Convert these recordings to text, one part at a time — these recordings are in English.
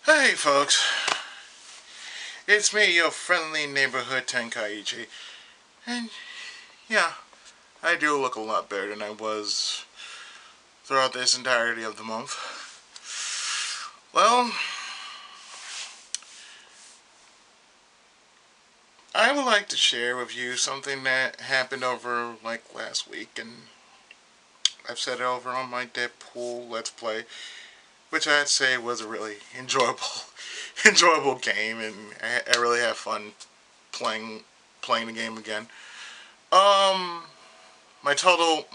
Hey folks, it's me, your friendly neighborhood Tenkaichi, and yeah, I do look a lot better than I was throughout this entirety of the month. Well, I would like to share with you something that happened over like last week, and I've said it over on my Deadpool Let's Play, which I'd say was a really enjoyable game, and I really had fun playing playing the game again. Um, my total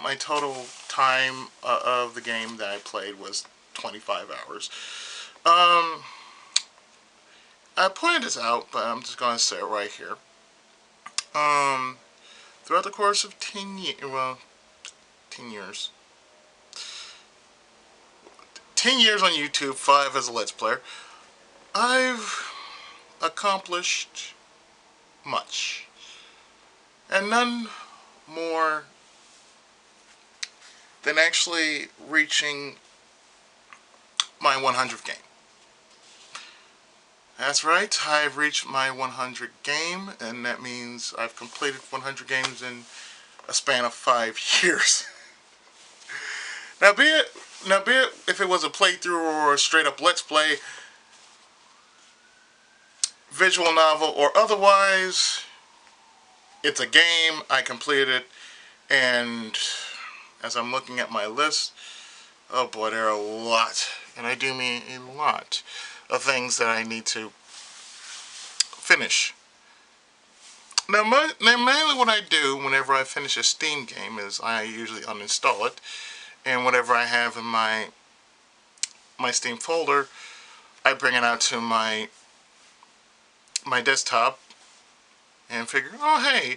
time of the game that I played was 25 hours. Um, I pointed this out, but I'm just gonna say it right here. Um, throughout the course of 10 years, 10 years on YouTube, 5 as a Let's Player, I've accomplished much, and none more than actually reaching my 100th game. That's right, I've reached my 100 game, and that means I've completed 100 games in a span of 5 years. Now be it if it was a playthrough or a straight up let's play, visual novel or otherwise, it's a game, I completed it, and as I'm looking at my list, oh boy, there are a lot, and I do mean a lot, of things that I need to finish. Now, mainly what I do whenever I finish a Steam game is I usually uninstall it, and whatever I have in my Steam folder, I bring it out to my desktop and figure, oh hey,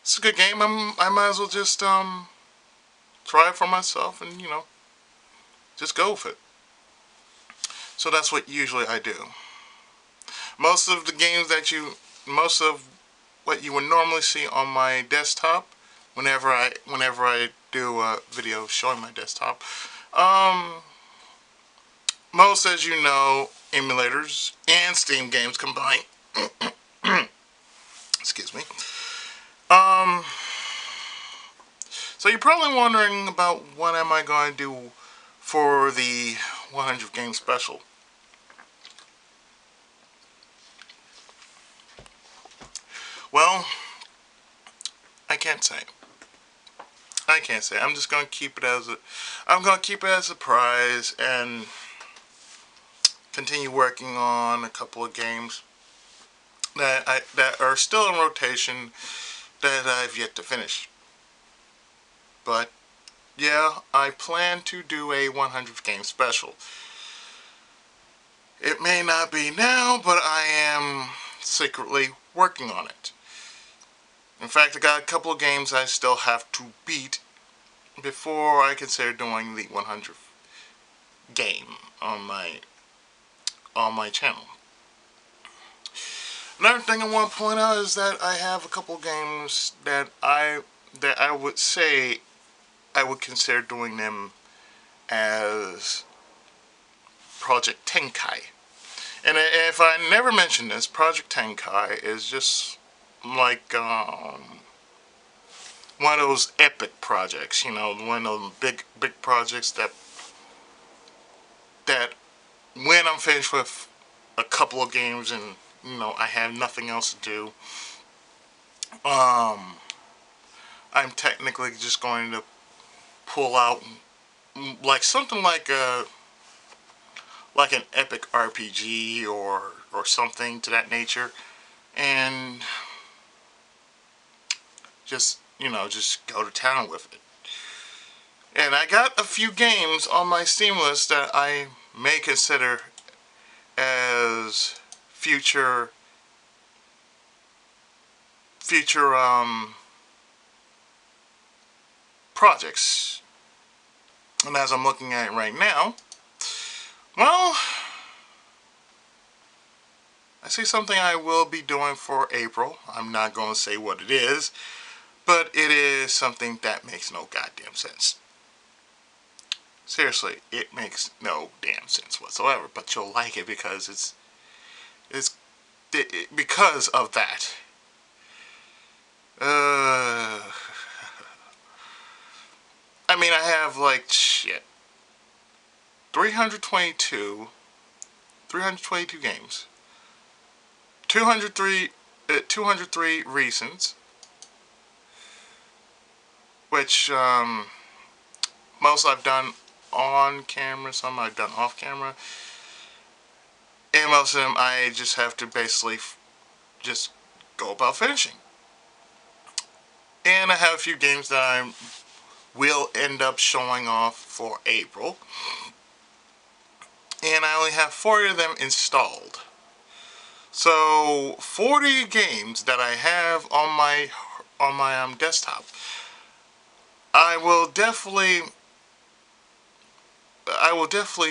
it's a good game. I might as well just try it for myself and just go with it. So that's what usually I do. Most of the games most of what you would normally see on my desktop, whenever I do a video showing my desktop, um, most, as you know, emulators and Steam games combined. Excuse me. Um, so you're probably wondering about what am I going to do for the 100 game special. Well, I can't say. I can't say. I'm just going to keep it as a surprise and continue working on a couple of games that are still in rotation that I've yet to finish. But yeah, I plan to do a 100th game special. It may not be now, but I am secretly working on it. In fact, I got a couple of games I still have to beat before I consider doing the 100th game on my channel. Another thing I want to point out is that I have a couple of games that I would say I would consider doing them as Project Tenkai. And if I never mentioned this, Project Tenkai is just like one of those epic projects, one of those big projects that when I'm finished with a couple of games and I have nothing else to do, I'm technically just going to pull out like something like an epic RPG or something to that nature, and just go to town with it. And I got a few games on my Steam list that I may consider as future projects. And as I'm looking at it right now, well, I see something I will be doing for April. I'm not going to say what it is, but it is something that makes no goddamn sense. Seriously, it makes no damn sense whatsoever. But you'll like it because because of that. Uh, I mean, I have like shit, 322, 322 games, 203, 203 recents, which most I've done on camera, some I've done off camera, and most of them I just have to basically just go about finishing. And I have a few games that I will end up showing off for April, and I only have 40 of them installed. So 40 games that I have on my desktop. I will definitely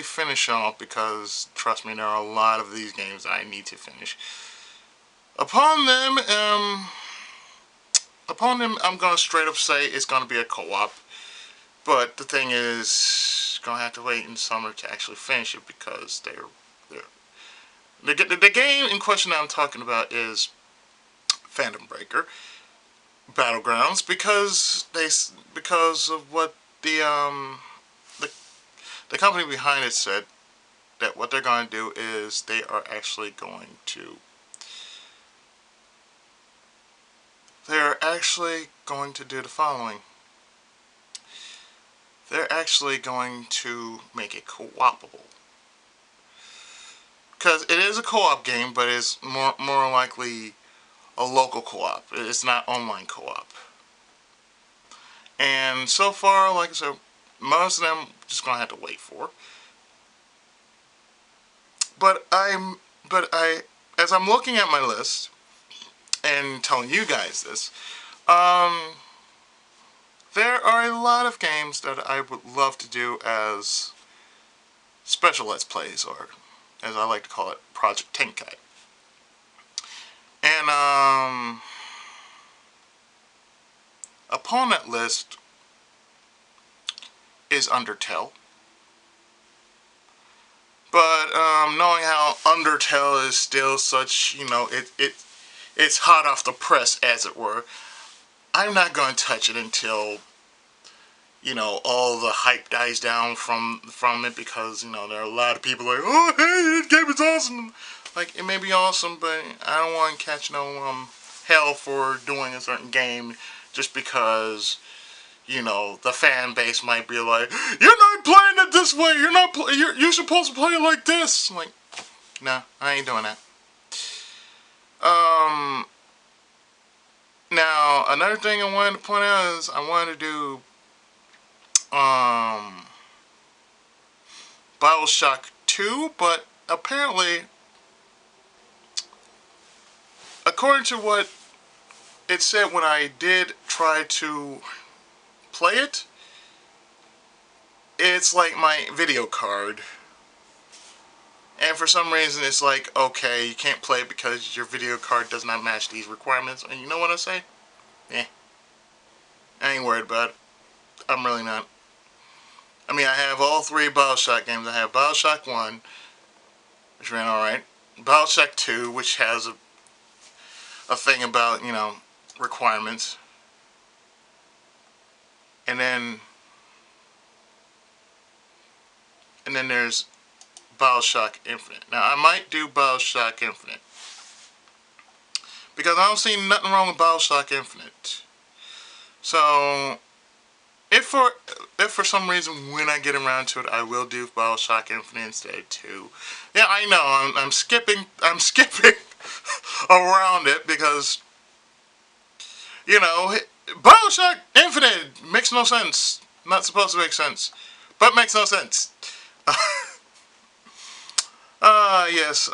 finish off because trust me, there are a lot of these games I need to finish. Upon them, I'm gonna straight up say it's gonna be a co-op. But the thing is, gonna have to wait in summer to actually finish it because the game in question that I'm talking about is Phantom Breaker Battlegrounds because of what the the company behind it said that what they're going to do is they're actually going to do the following. They're actually going to make it co-opable. Because it is a co-op game, but it's more likely a local co-op. It's not online co-op. And so far, like I said, most of them just gonna have to wait for. But as I'm looking at my list and telling you guys this, um, there are a lot of games that I would love to do as special Let's Plays, or as I like to call it, Project Tenkai. And upon that list is Undertale. But knowing how Undertale is still such, it's hot off the press, as it were, I'm not going to touch it until, all the hype dies down from it, because, there are a lot of people like, oh, hey, this game is awesome. Like, it may be awesome, but I don't want to catch no hell for doing a certain game just because, the fan base might be like, you're not playing it this way, you're supposed to play it like this. I'm like, nah, I ain't doing that. Now, another thing I wanted to point out is I wanted to do, Bioshock 2, but apparently, according to what it said when I did try to play it, it's like my video card. And for some reason it's like, okay, you can't play it because your video card does not match these requirements. And you know what I say? Eh. I ain't worried about it. I'm really not. I mean, I have all three Bioshock games. I have Bioshock 1, which ran alright. Bioshock 2, which has a thing about, requirements. And then there's Bioshock Infinite. Now, I might do Bioshock Infinite, because I don't see nothing wrong with Bioshock Infinite. So, if for some reason when I get around to it, I will do Bioshock Infinite instead of 2. Yeah, I know, I'm skipping around it because, Bioshock Infinite makes no sense. Not supposed to make sense, but makes no sense. Yes,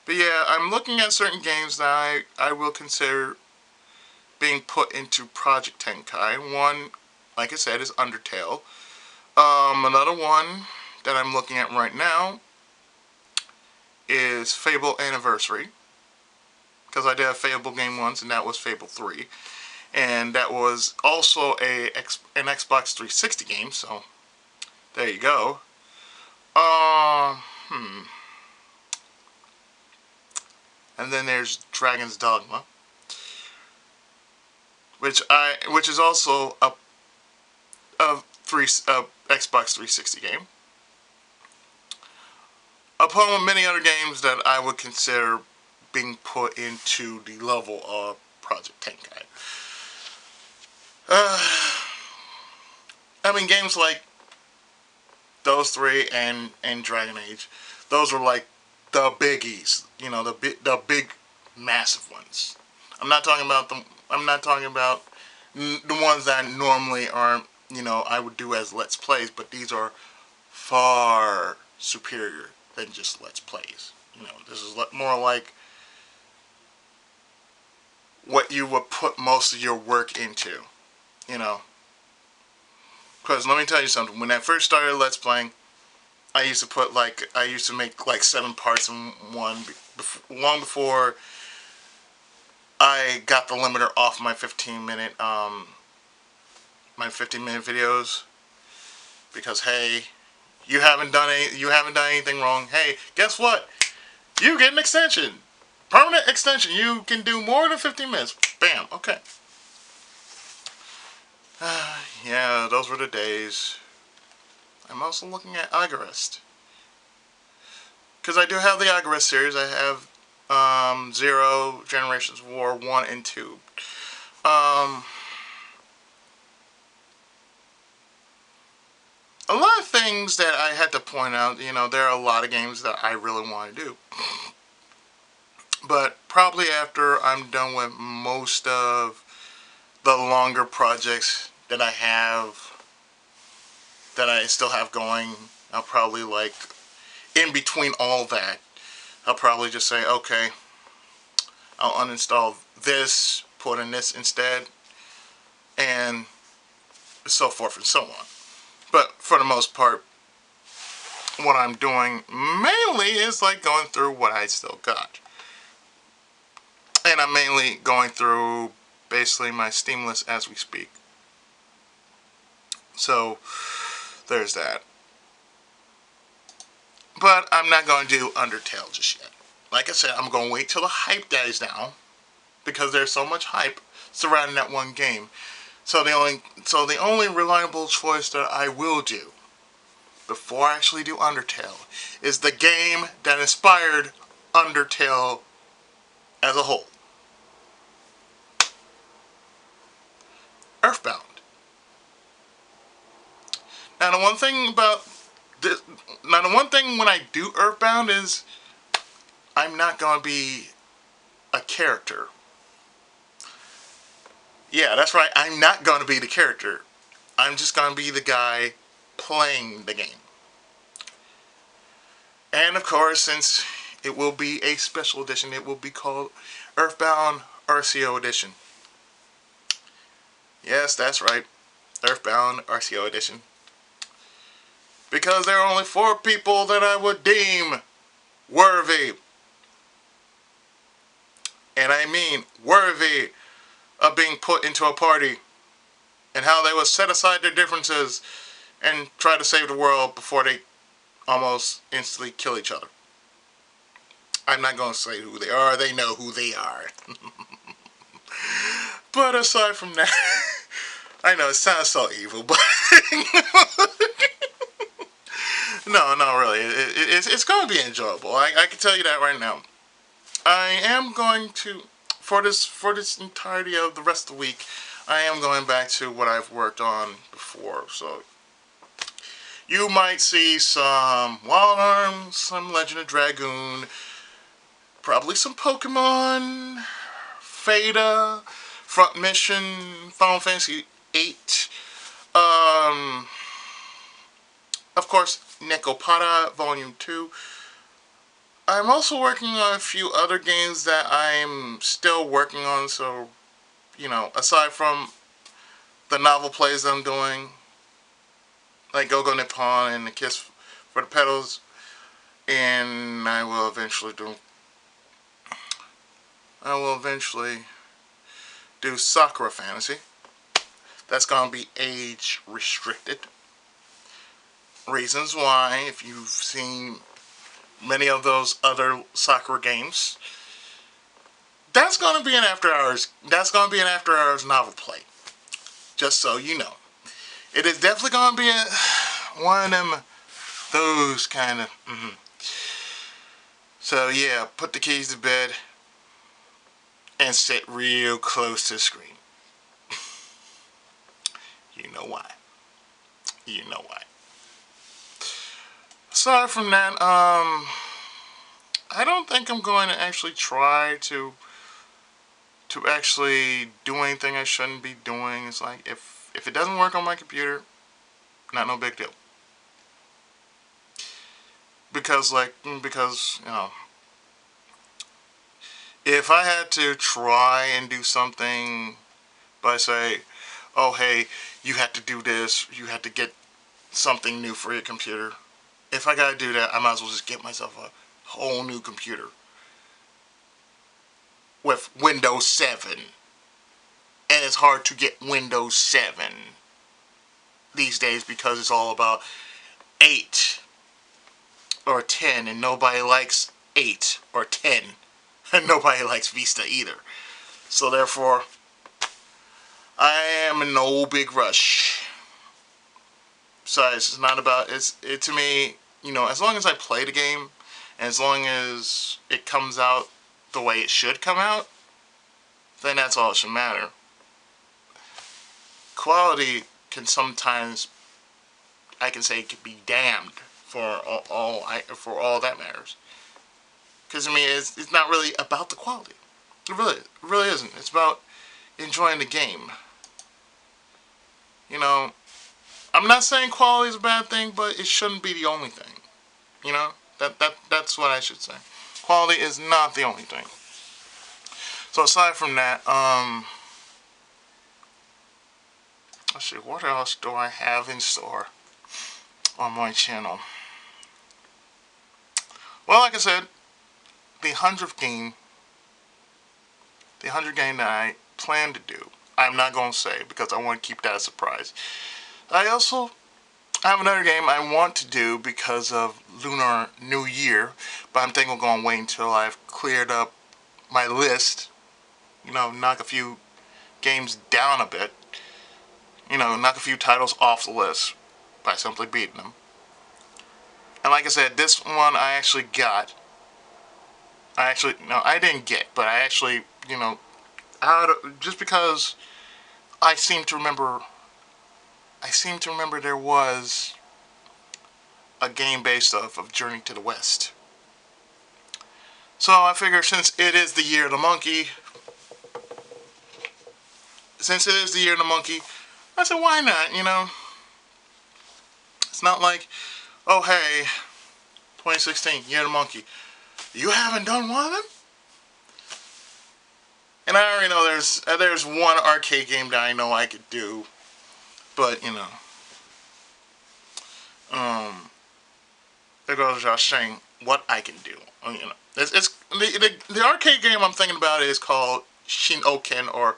but yeah, I'm looking at certain games that I will consider being put into Project Tenkai. One, like I said, is Undertale. Another one that I'm looking at right now is Fable Anniversary, because I did a Fable game once, and that was Fable 3. and that was also an Xbox 360 game. So there you go. Hmm. And then there's Dragon's Dogma, which is also a Xbox 360 game. Upon many other games that I would consider being put into the level of Project Tenkai. Uh, I mean, games like those three and Dragon Age, those were like the biggies. You know, the big massive ones. I'm not talking about them. I'm not talking about the ones that normally aren't. You know, I would do as Let's Plays, but these are far superior than just Let's Plays. You know, this is more like what you would put most of your work into. You know, because let me tell you something. When I first started Let's Playing, I used to make like 7 parts in one, long before I got the limiter off my 15-minute videos, because hey, you haven't done anything wrong. Hey, guess what? You get an extension, permanent extension. You can do more than 15 minutes. Bam. Okay. Yeah, those were the days. I'm also looking at Algarist, because I do have the Algarist series. I have Zero, Generations War 1 and 2. Um, a lot of things that I had to point out, you know, there are a lot of games that I really want to do. But probably after I'm done with most of the longer projects that I still have going, I'll probably like, in between all that, I'll probably just say, okay, I'll uninstall this, put in this instead, and so forth and so on. But for the most part, what I'm doing mainly is like going through what I still got. And I'm mainly going through basically my Steam list as we speak. So there's that. But I'm not going to do Undertale just yet. Like I said, I'm going to wait till the hype dies down, because there's so much hype surrounding that one game. So the only reliable choice that I will do before I actually do Undertale is the game that inspired Undertale as a whole. Earthbound. Now the one thing about this, now the one thing when I do Earthbound is I'm not going to be a character. Yeah, that's right. I'm not going to be the character. I'm just going to be the guy playing the game. And of course, since it will be a special edition, it will be called Earthbound RCO Edition. Yes, that's right. Earthbound RCO Edition. Because there are only 4 people that I would deem worthy. And I mean worthy of being put into a party. And how they would set aside their differences and try to save the world before they almost instantly kill each other. I'm not going to say who they are. They know who they are. But aside from that, I know it sounds so evil, but no, really, it's going to be enjoyable. I can tell you that right now. I am going to, for this entirety of the rest of the week, I am going back to what I've worked on before. So you might see some Wild Arms, some Legend of Dragoon, probably some Pokemon, Fada, Front Mission, Final Fantasy VIII, of course, Nekopata Volume 2. I'm also working on a few other games that I'm still working on, so, you know, aside from the novel plays I'm doing, like Go-Go Nippon and The Kiss for the Petals, and I will eventually do Sakura Fantasy. That's going to be age restricted. Reasons why, if you've seen many of those other Sakura games, that's going to be an after hours. That's going to be an after hours novel play. Just so you know, it is definitely going to be one of them, those kind of. So yeah, put the keys to bed and sit real close to the screen. You know why. You know why. Aside from that, I don't think I'm going to actually try to actually do anything I shouldn't be doing. It's like if it doesn't work on my computer, not no big deal. Because if I had to try and do something by say, oh hey, you have to do this, you have to get something new for your computer. If I gotta do that, I might as well just get myself a whole new computer with Windows 7. And it's hard to get Windows 7 these days because it's all about 8 or 10, and nobody likes 8 or 10. And nobody likes Vista either. So therefore, I am in no big rush. Besides, it's not about, it to me, as long as I play the game, and as long as it comes out the way it should come out, then that's all that should matter. Quality can sometimes, I can say, can be damned for all that matters. Because it's not really about the quality. It really isn't. It's about enjoying the game. I'm not saying quality is a bad thing, but it shouldn't be the only thing. That's what I should say. Quality is not the only thing. So aside from that, let's see, what else do I have in store on my channel? Well, like I said, the 100th game that I plan to do, I'm not going to say because I want to keep that a surprise. I have another game I want to do because of Lunar New Year, but I'm thinking I'm going to wait until I've cleared up my list, knock a few games down a bit, knock a few titles off the list by simply beating them. And like I said, this one I actually got. No, I didn't get, but I actually, just because I seem to remember there was a game based off of Journey to the West. So I figure since it is the year of the monkey, I said, why not, It's not like, oh hey, 2016, year of the monkey. You haven't done one of them? And I already know there's one arcade game that I know I could do, but there goes Josh saying what I can do. It's the arcade game I'm thinking about is called Shin Oken or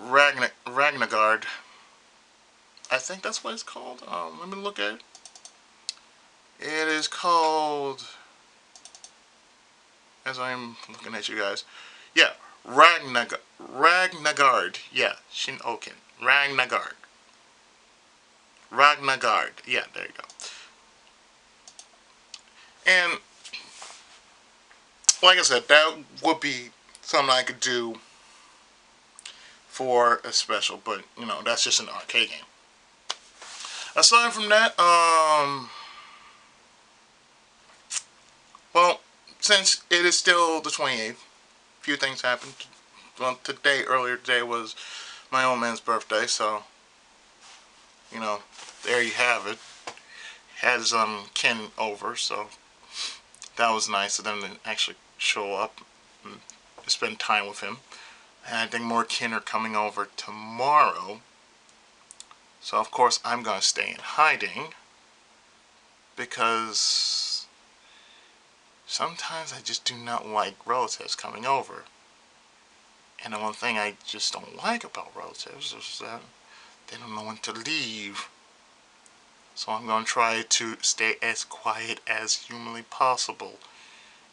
Ragnagard. I think that's what it's called. Let me look at it. It is called, as I'm looking at you guys, yeah, Ragnagard. Yeah, Shin Oken. Ragnagard. Yeah, there you go. And like I said, that would be something I could do for a special, but that's just an arcade game. Aside from that, well, since it is still the 28th, a few things happened. Well, earlier today was my old man's birthday, so there you have it. Had his kin over, so that was nice of them to actually show up and spend time with him. And I think more kin are coming over tomorrow. So of course I'm going to stay in hiding because sometimes I just do not like relatives coming over. And the one thing I just don't like about relatives is that they don't know when to leave. So I'm going to try to stay as quiet as humanly possible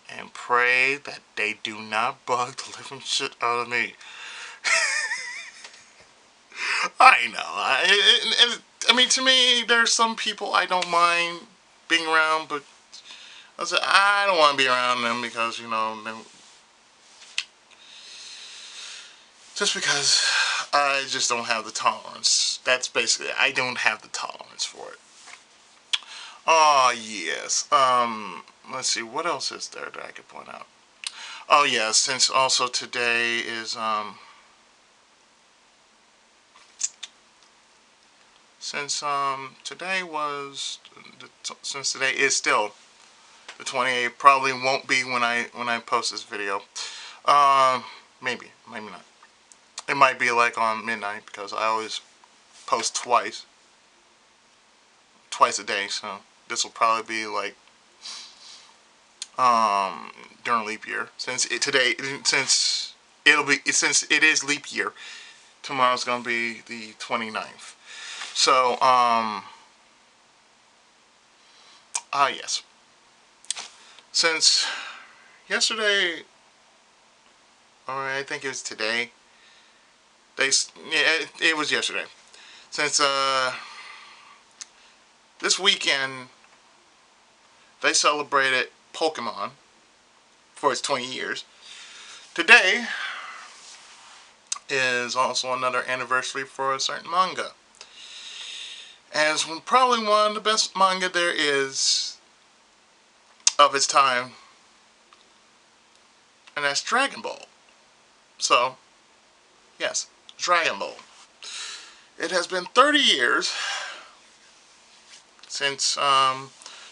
and pray that they do not bug the living shit out of me. I know. I mean, to me, there's some people I don't mind being around, but I don't want to be around them because, just because I just don't have the tolerance. That's basically it. I don't have the tolerance for it. Oh, yes. Let's see. What else is there that I could point out? Oh, yeah. Since also today is, since, today was, since today is still the 28th, probably won't be when I post this video. Maybe, maybe not. It might be like on midnight because I always post twice a day. So this will probably be like during leap year since it is leap year. Tomorrow's gonna be the 29th. So yes. Since yesterday, or I think it was today. It was yesterday. Since this weekend they celebrated Pokemon for its 20 years. Today is also another anniversary for a certain manga. And it's probably one of the best manga there is of its time. And that's Dragon Ball. So, yes, Dragon Ball. It has been 30 years since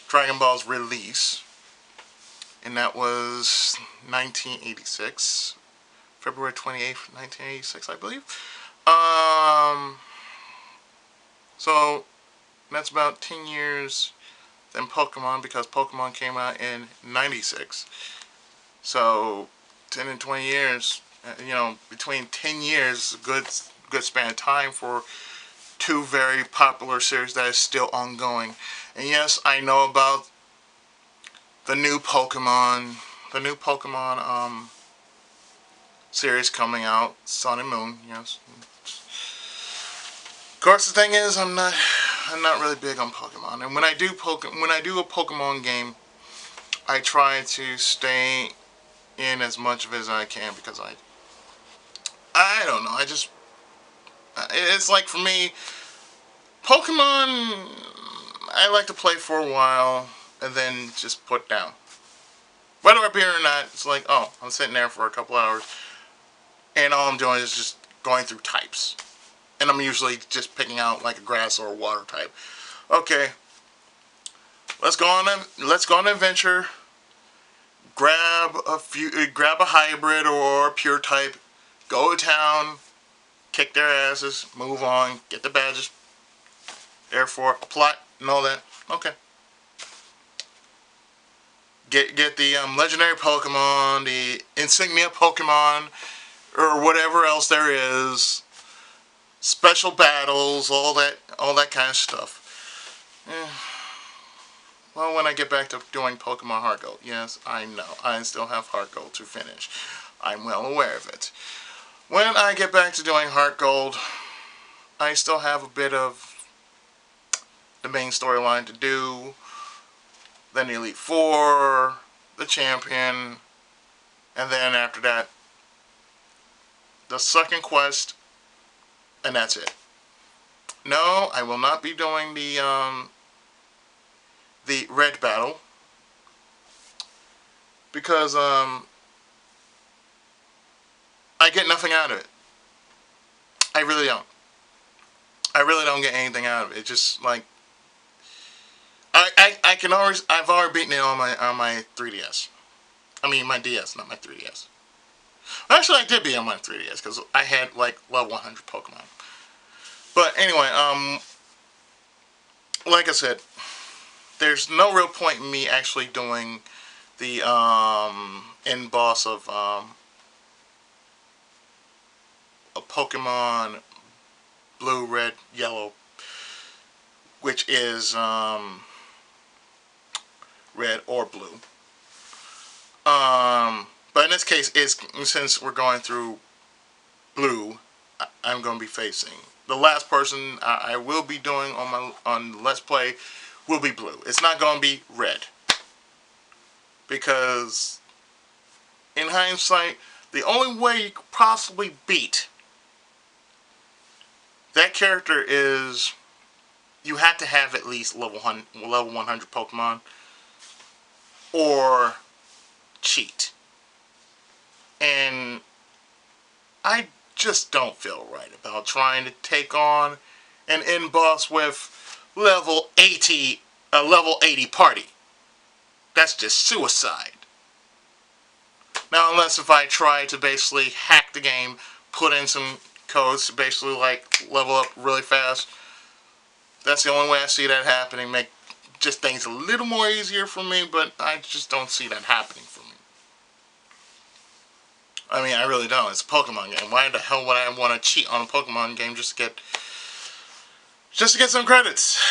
Dragon Ball's release. And that was 1986. February 28th, 1986, I believe. So that's about 10 years than Pokemon because Pokemon came out in 96. So 10 and 20 years, between 10 years, good span of time for two very popular series that is still ongoing. And yes, I know about the new Pokemon series coming out, Sun and Moon. Yes. Of course, the thing is, I'm not really big on Pokemon. And when I do a Pokemon game, I try to stay in as much of it as I can because I don't know. It's like for me, Pokemon, I like to play for a while and then just put down. Whether I appear or not, it's like, oh, I'm sitting there for a couple hours and all I'm doing is just going through types. And I'm usually just picking out like a grass or a water type. Okay, let's go on an adventure. Grab a hybrid or a pure type. Go to town, kick their asses, move on, get the badges. Therefore, plot and all that. Okay. Get the legendary Pokemon, the insignia Pokemon, or whatever else there is. Special battles, all that kind of stuff. Eh. Well, when I get back to doing Pokemon Heart Gold, yes, I know, I still have Heart Gold to finish. I'm well aware of it. When I get back to doing Heart Gold, I still have a bit of the main storyline to do. Then the Elite Four, the Champion, and then after that, the second quest, and that's it. No, I will not be doing the red battle because I get nothing out of it. I really don't. I really don't get anything out of it. It's just like I can always I've already beaten it on my 3DS. I mean my DS, not my 3DS. Actually, I did beat it on my 3DS because I had like level 100 Pokemon. But anyway, like I said, there's no real point in me actually doing the end boss of Pokemon Blue, Red, Yellow, which is red or blue. But in this case, since we're going through blue, I'm going to be facing the last person I will be doing on Let's Play will be blue. It's not going to be red, because in hindsight, the only way you could possibly beat that character is you had to have at least level 100 Pokemon or cheat. And I just don't feel right about trying to take on an end boss with level 80 party. That's just suicide. Now, unless if I try to basically hack the game, put in some codes to basically like level up really fast, that's the only way I see that happening. Make just things a little more easier for me, but I just don't see that happening for me. I mean, I really don't. It's a Pokemon game. Why the hell would I want to cheat on a Pokemon game just to get some credits?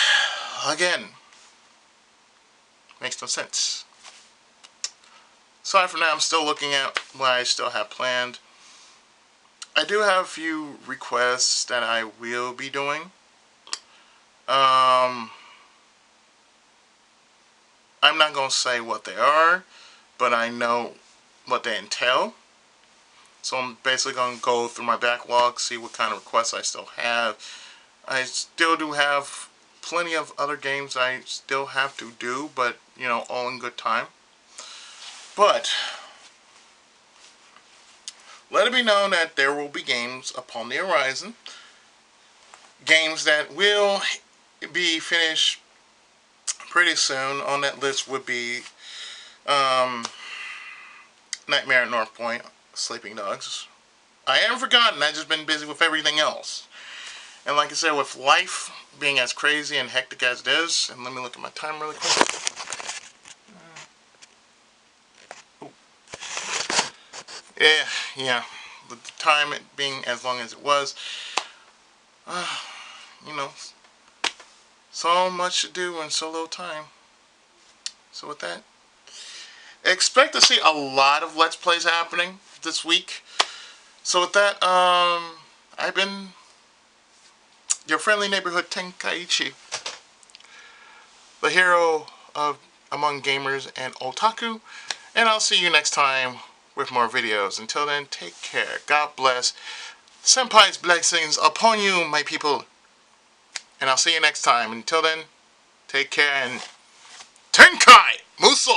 Again, makes no sense. Aside from that, I'm still looking at what I still have planned. I do have a few requests that I will be doing. I'm not going to say what they are, but I know what they entail. So I'm basically going to go through my backlog, see what kind of requests I still have. I still do have plenty of other games I still have to do, but, you know, all in good time. But let it be known that there will be games upon the horizon. Games that will be finished pretty soon. On that list would be Nightmare at North Point, Sleeping Dogs. I haven't forgotten, I've just been busy with everything else. And like I said, with life being as crazy and hectic as it is, and let me look at my time really quick. Yeah, with the time being as long as it was, you know, so much to do in so little time. So with that, expect to see a lot of Let's Plays happening this week. So with that, I've been your friendly neighborhood Tenkaichi, the hero of among gamers and otaku, and I'll see you next time with more videos. Until then, take care. God bless. Senpai's blessings upon you, my people. And I'll see you next time. Until then, take care and Tenkai Muso!